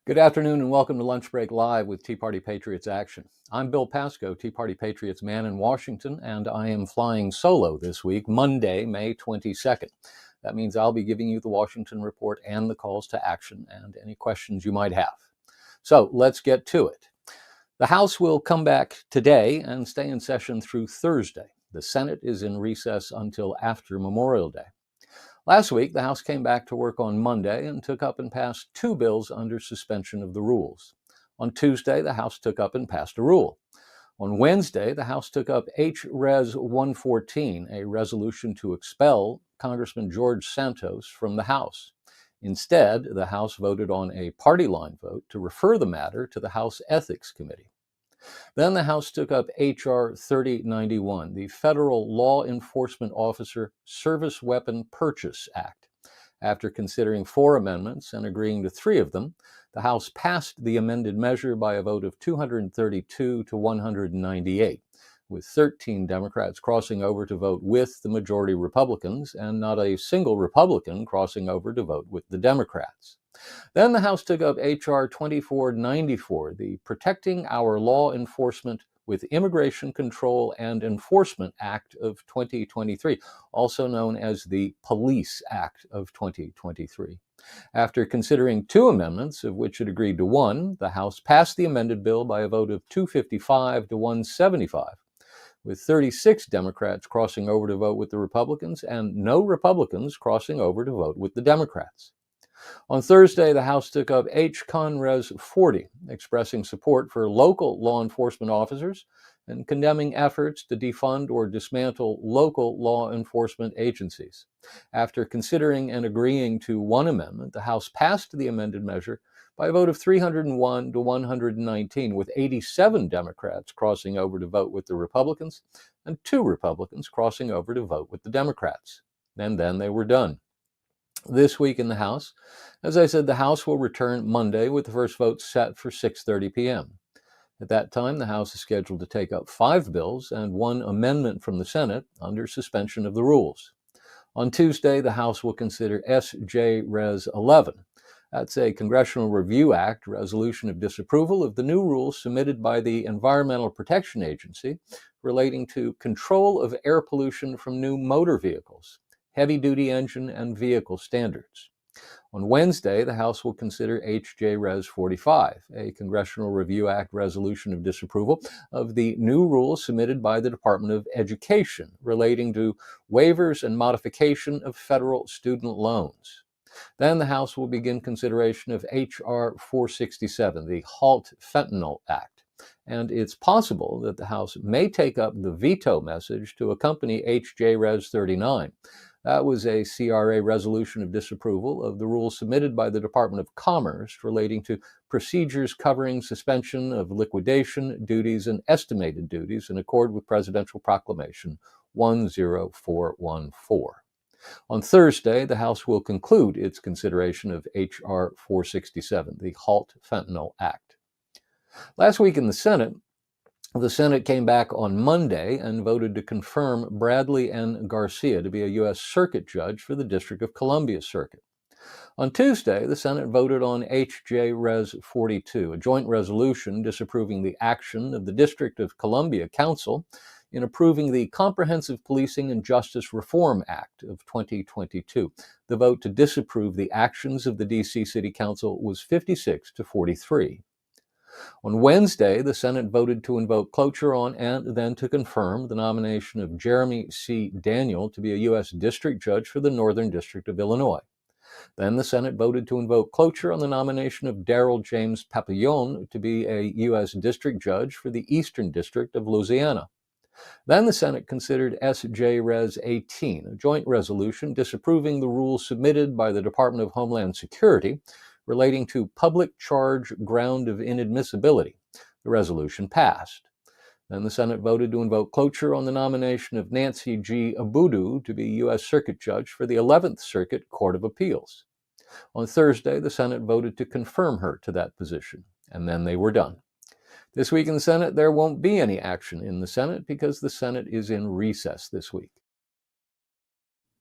Good afternoon and welcome to Lunch Break Live with Tea Party Patriots Action. I'm Bill Pasco, Tea Party Patriots man in Washington, and I am flying solo this week, Monday, May 22nd. That means I'll be giving you the Washington report and the calls to action and any questions you might have. So let's get to it. The House will come back today and stay in session through Thursday. The Senate is in recess until after Memorial Day. Last week, the House came back to work on Monday and took up and passed two bills under suspension of the rules. On Tuesday, the House took up and passed a rule. On Wednesday, the House took up H-Res 114, a resolution to expel Congressman George Santos from the House. Instead, the House voted on a party line vote to refer the matter to the House Ethics Committee. Then the House took up H.R. 3091, the Federal Law Enforcement Officer Service Weapon Purchase Act. After considering four amendments and agreeing to three of them, the House passed the amended measure by a vote of 232 to 198, with 13 Democrats crossing over to vote with the majority Republicans and not a single Republican crossing over to vote with the Democrats. Then the House took up H.R. 2494, the Protecting Our Law Enforcement with Immigration Control and Enforcement Act of 2023, also known as the Police Act of 2023. After considering two amendments, of which it agreed to one, the House passed the amended bill by a vote of 255 to 175, with 36 Democrats crossing over to vote with the Republicans and no Republicans crossing over to vote with the Democrats. On Thursday, the House took up H-Con Res 40, expressing support for local law enforcement officers and condemning efforts to defund or dismantle local law enforcement agencies. After considering and agreeing to one amendment, the House passed the amended measure by a vote of 301 to 119, with 87 Democrats crossing over to vote with the Republicans and two Republicans crossing over to vote with the Democrats. And then they were done. This week in the House, as I said, the House will return Monday with the first vote set for 6:30 p.m. At that time, the House is scheduled to take up five bills and one amendment from the Senate under suspension of the rules. On Tuesday, the House will consider S.J. Res. 11. That's a Congressional Review Act resolution of disapproval of the new rules submitted by the Environmental Protection Agency relating to control of air pollution from new motor vehicles, heavy-duty engine and vehicle standards. On Wednesday, the House will consider H.J. Res. 45, a Congressional Review Act resolution of disapproval of the new rules submitted by the Department of Education relating to waivers and modification of federal student loans. Then the House will begin consideration of H.R. 467, the Halt Fentanyl Act. And it's possible that the House may take up the veto message to accompany H.J. Res. 39. That was a CRA resolution of disapproval of the rules submitted by the Department of Commerce relating to procedures covering suspension of liquidation duties and estimated duties in accord with Presidential Proclamation 10414. On Thursday, the House will conclude its consideration of H.R. 467, the Halt Fentanyl Act. Last week in the Senate came back on Monday and voted to confirm Bradley N. Garcia to be a U.S. Circuit Judge for the District of Columbia Circuit. On Tuesday, the Senate voted on H.J. Res. 42, a joint resolution disapproving the action of the District of Columbia Council in approving the Comprehensive Policing and Justice Reform Act of 2022. The vote to disapprove the actions of the D.C. City Council was 56 to 43. On Wednesday, the Senate voted to invoke cloture on and then to confirm the nomination of Jeremy C. Daniel to be a U.S. District Judge for the Northern District of Illinois. Then the Senate voted to invoke cloture on the nomination of Darrell James Papillon to be a U.S. District Judge for the Eastern District of Louisiana. Then the Senate considered S.J. Res. 18, a joint resolution disapproving the rules submitted by the Department of Homeland Security relating to public charge ground of inadmissibility. The resolution passed. Then the Senate voted to invoke cloture on the nomination of Nancy G. Abudu to be U.S. Circuit Judge for the 11th Circuit Court of Appeals. On Thursday, the Senate voted to confirm her to that position, and then they were done. This week in the Senate, there won't be any action in the Senate because the Senate is in recess this week.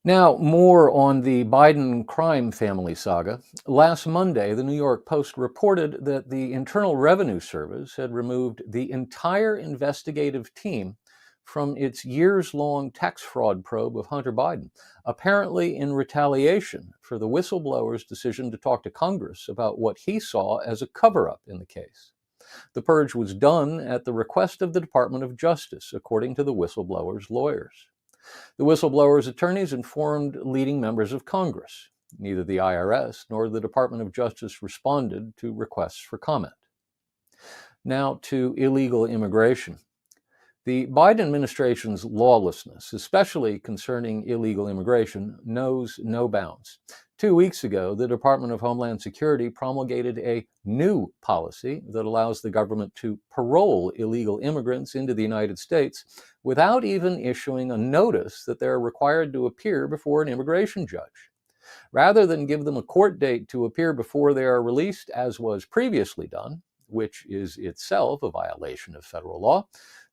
Now, more on the Biden crime family saga. Last Monday, the New York Post reported that the Internal Revenue Service had removed the entire investigative team from its years-long tax fraud probe of Hunter Biden, apparently in retaliation for the whistleblower's decision to talk to Congress about what he saw as a cover-up in the case. The purge was done at the request of the Department of Justice, according to the whistleblower's lawyers. The whistleblower's attorneys informed leading members of Congress. Neither the IRS nor the Department of Justice responded to requests for comment. Now to illegal immigration. The Biden administration's lawlessness, especially concerning illegal immigration, knows no bounds. 2 weeks ago, the Department of Homeland Security promulgated a new policy that allows the government to parole illegal immigrants into the United States without even issuing a notice that they're required to appear before an immigration judge. Rather than give them a court date to appear before they are released, as was previously done, which is itself a violation of federal law,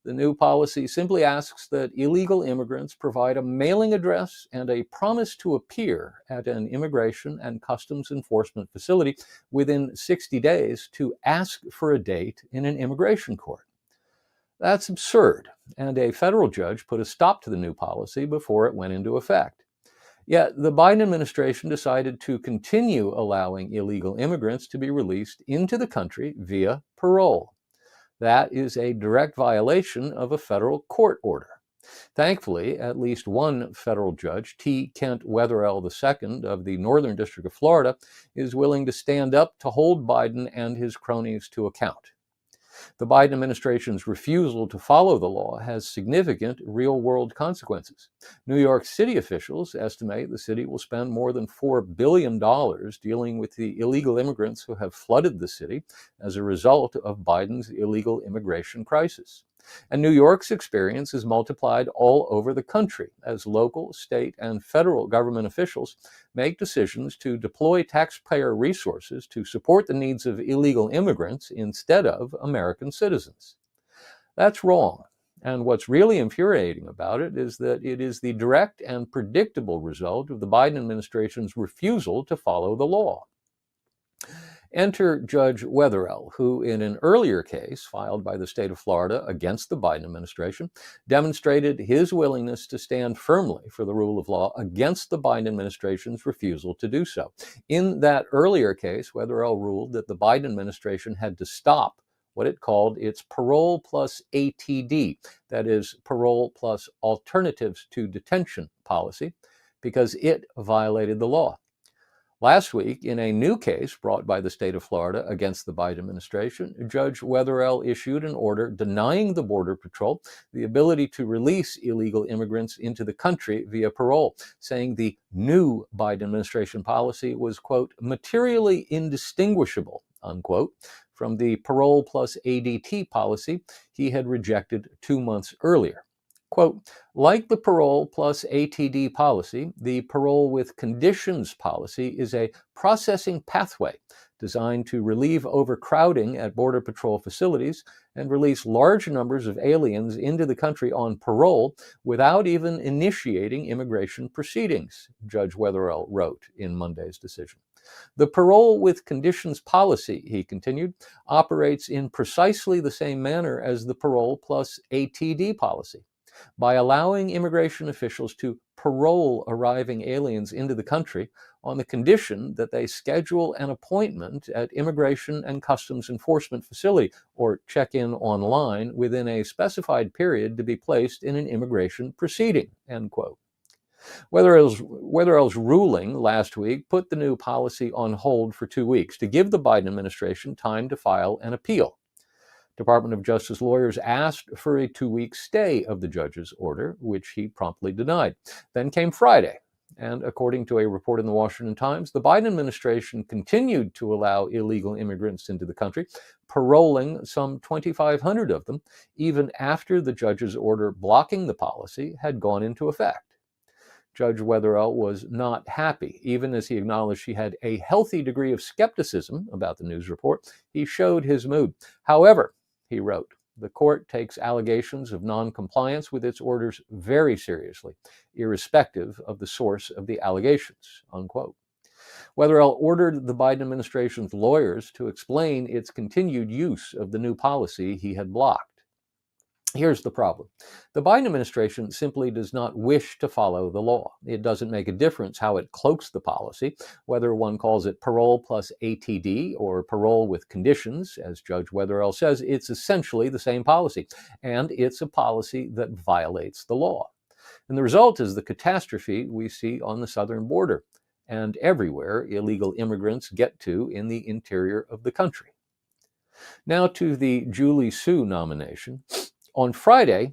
the new policy simply asks that illegal immigrants provide a mailing address and a promise to appear at an immigration and customs enforcement facility within 60 days to ask for a date in an immigration court. That's absurd, and a federal judge put a stop to the new policy before it went into effect. Yet the Biden administration decided to continue allowing illegal immigrants to be released into the country via parole. That is a direct violation of a federal court order. Thankfully, at least one federal judge, T. Kent Wetherell II of the Northern District of Florida, is willing to stand up to hold Biden and his cronies to account. The Biden administration's refusal to follow the law has significant real-world consequences. New York City officials estimate the city will spend more than $4 billion dealing with the illegal immigrants who have flooded the city as a result of Biden's illegal immigration crisis. And New York's experience is multiplied all over the country as local, state, and federal government officials make decisions to deploy taxpayer resources to support the needs of illegal immigrants instead of American citizens. That's wrong. And what's really infuriating about it is that it is the direct and predictable result of the Biden administration's refusal to follow the law. Enter Judge Wetherell, who in an earlier case filed by the state of Florida against the Biden administration, demonstrated his willingness to stand firmly for the rule of law against the Biden administration's refusal to do so. In that earlier case, Wetherell ruled that the Biden administration had to stop what it called its parole plus ATD, that is, parole plus alternatives to detention policy, because it violated the law. Last week, in a new case brought by the state of Florida against the Biden administration, Judge Wetherell issued an order denying the Border Patrol the ability to release illegal immigrants into the country via parole, saying the new Biden administration policy was, quote, materially indistinguishable, unquote, from the parole plus ADT policy he had rejected 2 months earlier. Quote, like the parole plus ATD policy, the parole with conditions policy is a processing pathway designed to relieve overcrowding at Border Patrol facilities and release large numbers of aliens into the country on parole without even initiating immigration proceedings, Judge Wetherell wrote in Monday's decision. The parole with conditions policy, he continued, operates in precisely the same manner as the parole plus ATD policy. By allowing immigration officials to parole arriving aliens into the country on the condition that they schedule an appointment at Immigration and Customs Enforcement facility or check in online within a specified period to be placed in an immigration proceeding, end quote. Wetherell's ruling last week put the new policy on hold for 2 weeks to give the Biden administration time to file an appeal. Department of Justice lawyers asked for a 2-week stay of the judge's order, which he promptly denied. Then came Friday, and according to a report in the Washington Times, the Biden administration continued to allow illegal immigrants into the country, paroling some 2,500 of them, even after the judge's order blocking the policy had gone into effect. Judge Wetherell was not happy. Even as he acknowledged he had a healthy degree of skepticism about the news report, he showed his mood. However, he wrote, The court takes allegations of noncompliance with its orders very seriously, irrespective of the source of the allegations, unquote. Wetherell ordered the Biden administration's lawyers to explain its continued use of the new policy he had blocked. Here's the problem. The Biden administration simply does not wish to follow the law. It doesn't make a difference how it cloaks the policy, whether one calls it parole plus ATD or parole with conditions. As Judge Wetherell says, it's essentially the same policy, and it's a policy that violates the law. And the result is the catastrophe we see on the southern border and everywhere illegal immigrants get to in the interior of the country. Now to the Julie Su nomination. On Friday,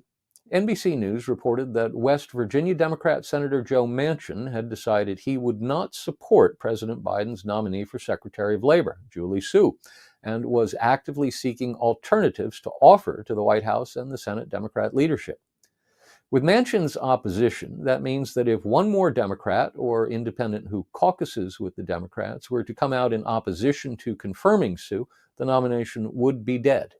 NBC News reported that West Virginia Democrat Senator Joe Manchin had decided he would not support President Biden's nominee for Secretary of Labor, Julie Su, and was actively seeking alternatives to offer to the White House and the Senate Democrat leadership. With Manchin's opposition, that means that if one more Democrat or independent who caucuses with the Democrats were to come out in opposition to confirming Su, the nomination would be dead.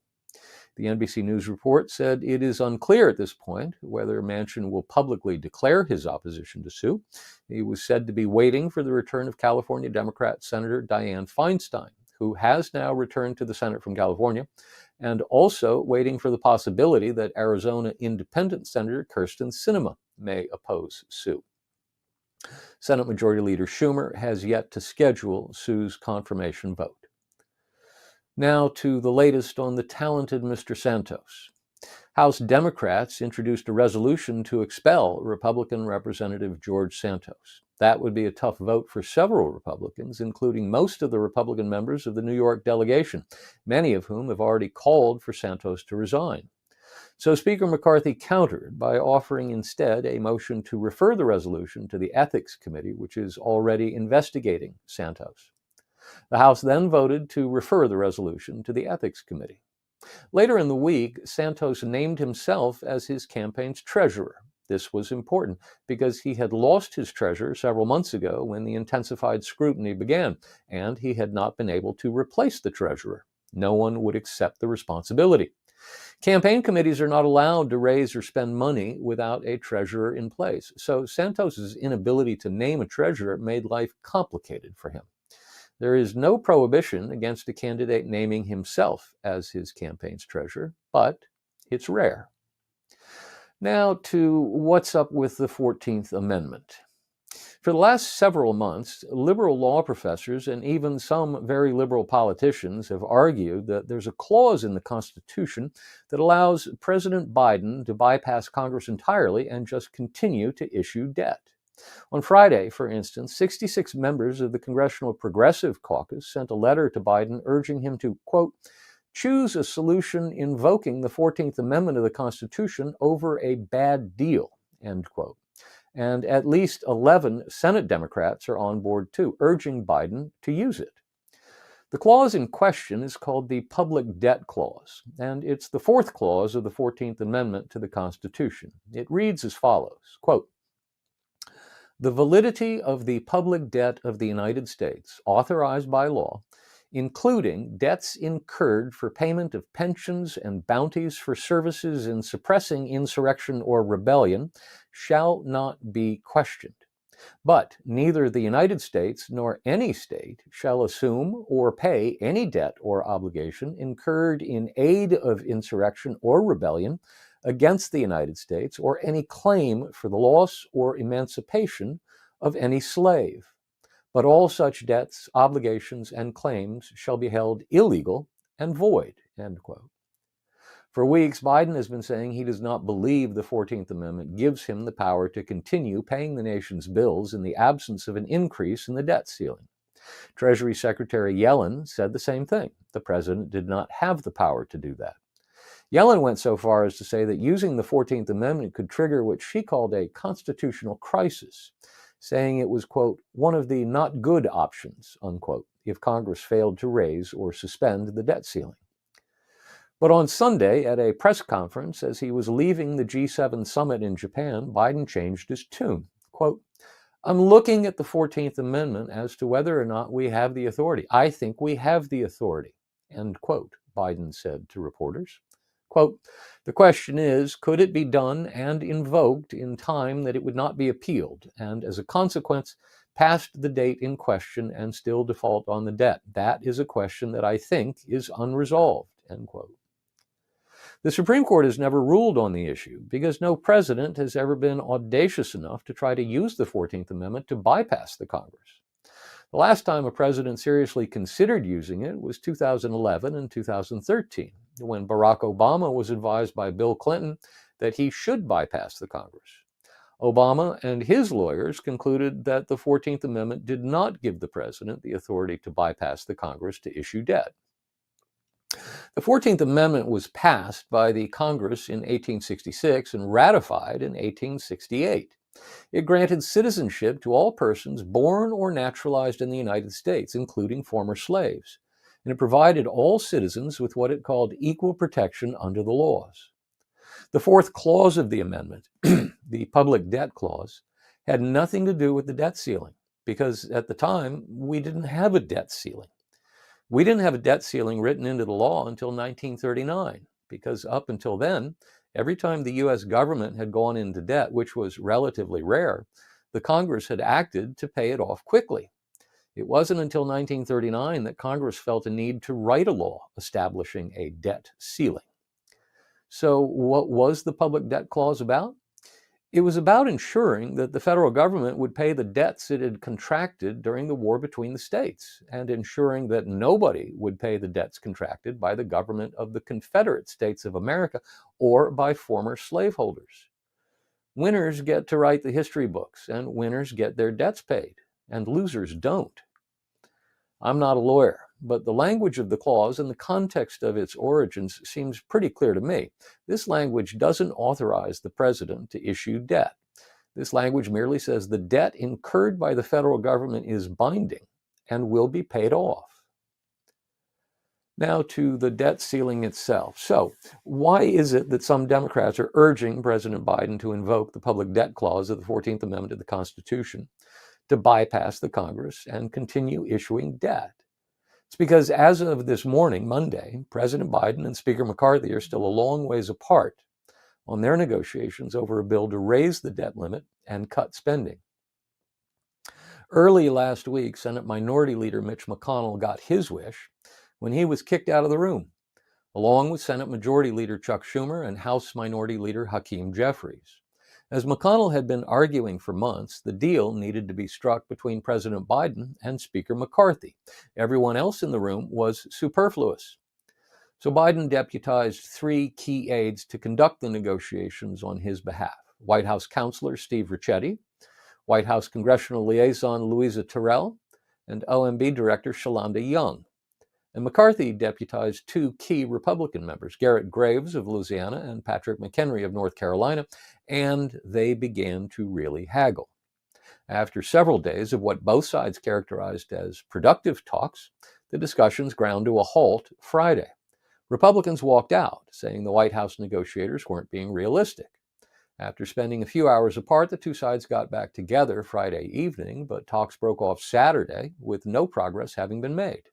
The NBC News report said it is unclear at this point whether Manchin will publicly declare his opposition to Su. He was said to be waiting for the return of California Democrat Senator Dianne Feinstein, who has now returned to the Senate from California, and also waiting for the possibility that Arizona Independent Senator Kyrsten Sinema may oppose Su. Senate Majority Leader Schumer has yet to schedule Su's confirmation vote. Now to the latest on the talented Mr. Santos. House Democrats introduced a resolution to expel Republican Representative George Santos. That would be a tough vote for several Republicans, including most of the Republican members of the New York delegation, many of whom have already called for Santos to resign. So Speaker McCarthy countered by offering instead a motion to refer the resolution to the Ethics Committee, which is already investigating Santos. The House then voted to refer the resolution to the Ethics Committee. Later in the week, Santos named himself as his campaign's treasurer. This was important because he had lost his treasurer several months ago when the intensified scrutiny began, and he had not been able to replace the treasurer. No one would accept the responsibility. Campaign committees are not allowed to raise or spend money without a treasurer in place, so Santos's inability to name a treasurer made life complicated for him. There is no prohibition against a candidate naming himself as his campaign's treasurer, but it's rare. Now to what's up with the 14th Amendment. For the last several months, liberal law professors and even some very liberal politicians have argued that there's a clause in the Constitution that allows President Biden to bypass Congress entirely and just continue to issue debt. On Friday, for instance, 66 members of the Congressional Progressive Caucus sent a letter to Biden urging him to, quote, choose a solution invoking the 14th Amendment of the Constitution over a bad deal, end quote. And at least 11 Senate Democrats are on board too, urging Biden to use it. The clause in question is called the Public Debt Clause, and it's the fourth clause of the 14th Amendment to the Constitution. It reads as follows, quote, the validity of the public debt of the United States, authorized by law, including debts incurred for payment of pensions and bounties for services in suppressing insurrection or rebellion, shall not be questioned. But neither the United States nor any state shall assume or pay any debt or obligation incurred in aid of insurrection or rebellion against the United States or any claim for the loss or emancipation of any slave. But all such debts, obligations, and claims shall be held illegal and void, end quote. For weeks, Biden has been saying he does not believe the 14th Amendment gives him the power to continue paying the nation's bills in the absence of an increase in the debt ceiling. Treasury Secretary Yellen said the same thing. The president did not have the power to do that. Yellen went so far as to say that using the 14th Amendment could trigger what she called a constitutional crisis, saying it was, quote, one of the not good options, unquote, if Congress failed to raise or suspend the debt ceiling. But on Sunday, at a press conference, as he was leaving the G7 summit in Japan, Biden changed his tune. Quote, I'm looking at the 14th Amendment as to whether or not we have the authority. I think we have the authority, end quote, Biden said to reporters. Quote, "The question is, could it be done and invoked in time that it would not be appealed, and as a consequence, past the date in question and still default on the debt? That is a question that I think is unresolved," end quote. The Supreme Court has never ruled on the issue because no president has ever been audacious enough to try to use the 14th Amendment to bypass the Congress. The last time a president seriously considered using it was 2011 and 2013, when Barack Obama was advised by Bill Clinton that he should bypass the Congress. Obama and his lawyers concluded that the 14th Amendment did not give the president the authority to bypass the Congress to issue debt. The 14th Amendment was passed by the Congress in 1866 and ratified in 1868. It granted citizenship to all persons born or naturalized in the United States, including former slaves, and it provided all citizens with what it called equal protection under the laws. The fourth clause of the amendment, the public debt clause, had nothing to do with the debt ceiling, because at the time, we didn't have a debt ceiling. We didn't have a debt ceiling written into the law until 1939, because up until then, every time the U.S. government had gone into debt, which was relatively rare, the Congress had acted to pay it off quickly. It wasn't until 1939 that Congress felt a need to write a law establishing a debt ceiling. So what was the public debt clause about? It was about ensuring that the federal government would pay the debts it had contracted during the war between the states, and ensuring that nobody would pay the debts contracted by the government of the Confederate States of America or by former slaveholders. Winners get to write the history books, and winners get their debts paid, and losers don't. I'm not a lawyer, but the language of the clause and the context of its origins seems pretty clear to me. This language doesn't authorize the president to issue debt. This language merely says the debt incurred by the federal government is binding and will be paid off. Now to the debt ceiling itself. So, why is it that some Democrats are urging President Biden to invoke the public debt clause of the 14th Amendment of the Constitution to bypass the Congress and continue issuing debt? It's because as of this morning, Monday, President Biden and Speaker McCarthy are still a long ways apart on their negotiations over a bill to raise the debt limit and cut spending. Early last week, Senate Minority Leader Mitch McConnell got his wish when he was kicked out of the room, along with Senate Majority Leader Chuck Schumer and House Minority Leader Hakeem Jeffries. As McConnell had been arguing for months, the deal needed to be struck between President Biden and Speaker McCarthy. Everyone else in the room was superfluous. So Biden deputized 3 key aides to conduct the negotiations on his behalf: White House counselor Steve Ricchetti, White House Congressional Liaison Louisa Terrell, and OMB Director Shalonda Young. And McCarthy deputized 2 key Republican members, Garrett Graves of Louisiana and Patrick McHenry of North Carolina, and they began to really haggle. After several days of what both sides characterized as productive talks, the discussions ground to a halt Friday. Republicans walked out, saying the White House negotiators weren't being realistic. After spending a few hours apart, the 2 sides got back together Friday evening, but talks broke off Saturday with no progress having been made.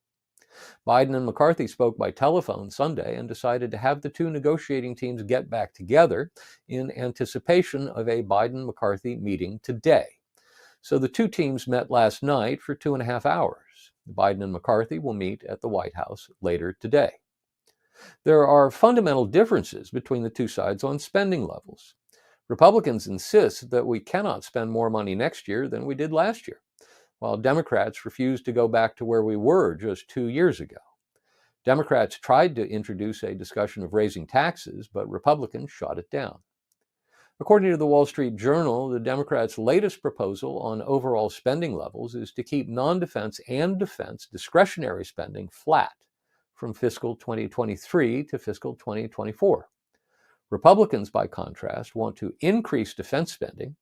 Biden and McCarthy spoke by telephone Sunday and decided to have the 2 negotiating teams get back together in anticipation of a Biden-McCarthy meeting today. So the 2 teams met last night for 2.5 hours. Biden and McCarthy will meet at the White House later today. There are fundamental differences between the 2 sides on spending levels. Republicans insist that we cannot spend more money next year than we did last year, while Democrats refuse to go back to where we were just 2 years ago. Democrats tried to introduce a discussion of raising taxes, but Republicans shot it down. According to the Wall Street Journal, the Democrats' latest proposal on overall spending levels is to keep non-defense and defense discretionary spending flat from fiscal 2023 to fiscal 2024. Republicans, by contrast, want to increase defense spending,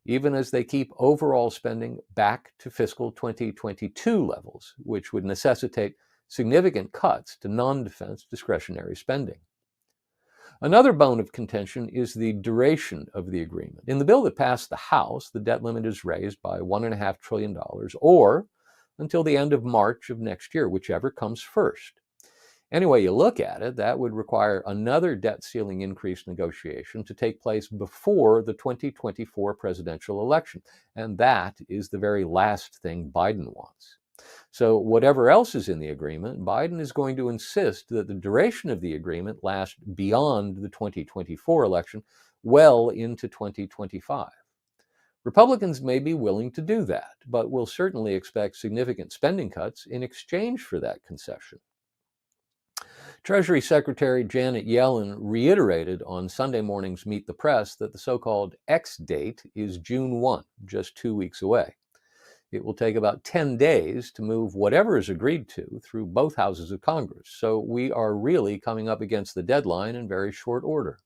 even as they keep overall spending back to fiscal 2022 levels, which would necessitate significant cuts to non-defense discretionary spending. Another bone of contention is the duration of the agreement. In the bill that passed the House, the debt limit is raised by $1.5 trillion, or until the end of March of next year, whichever comes first. Any way you look at it, that would require another debt ceiling increase negotiation to take place before the 2024 presidential election. And that is the very last thing Biden wants. So whatever else is in the agreement, Biden is going to insist that the duration of the agreement lasts beyond the 2024 election, well into 2025. Republicans may be willing to do that, but will certainly expect significant spending cuts in exchange for that concession. Treasury Secretary Janet Yellen reiterated on Sunday morning's Meet the Press that the so-called X date is June 1, just 2 weeks away. It will take about 10 days to move whatever is agreed to through both houses of Congress, so we are really coming up against the deadline in very short order.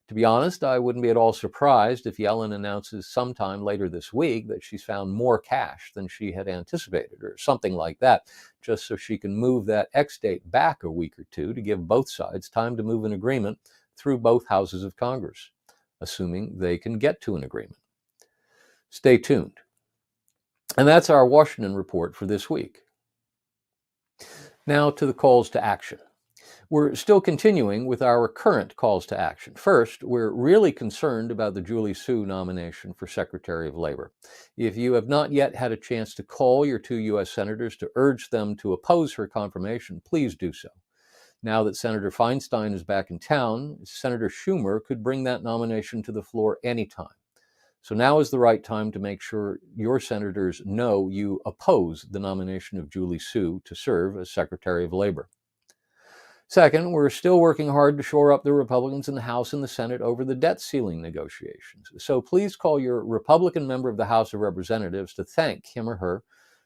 To be honest, I wouldn't be at all surprised if Yellen announces sometime later this week that she's found more cash than she had anticipated, or something like that, just so she can move that X date back a week or two to give both sides time to move an agreement through both houses of Congress, assuming they can get to an agreement. Stay tuned. And that's our Washington report for this week. Now to the calls to action. We're still continuing with our current calls to action. First, we're really concerned about the Julie Su nomination for Secretary of Labor. If you have not yet had a chance to call your 2 U.S. senators to urge them to oppose her confirmation, please do so. Now that Senator Feinstein is back in town, Senator Schumer could bring that nomination to the floor anytime. So now is the right time to make sure your senators know you oppose the nomination of Julie Su to serve as Secretary of Labor. Second, we're still working hard to shore up the Republicans in the House and the Senate over the debt ceiling negotiations. So please call your Republican member of the House of Representatives to thank him or her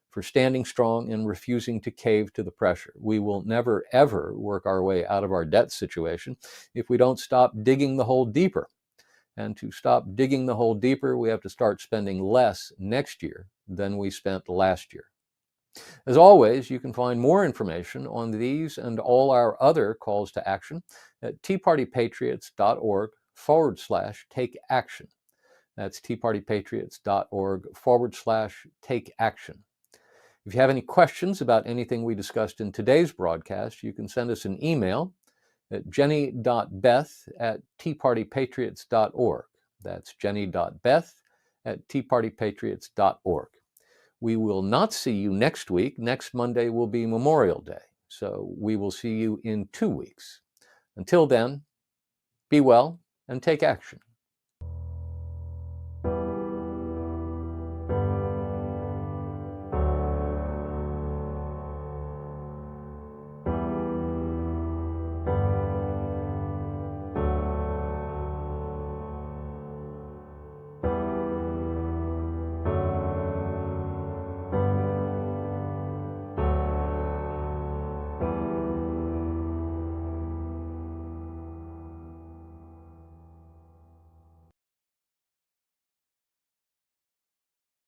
for standing strong and refusing to cave to the pressure. We will never, ever work our way out of our debt situation if we don't stop digging the hole deeper. And to stop digging the hole deeper, we have to start spending less next year than we spent last year. As always, you can find more information on these and all our other calls to action at teapartypatriots.org/take action. That's teapartypatriots.org/take action. If you have any questions about anything we discussed in today's broadcast, you can send us an email at jenny.beth@teapartypatriots.org. That's jenny.beth@teapartypatriots.org. We will not see you next week. Next Monday will be Memorial Day, so we will see you in 2 weeks. Until then, be well and take action.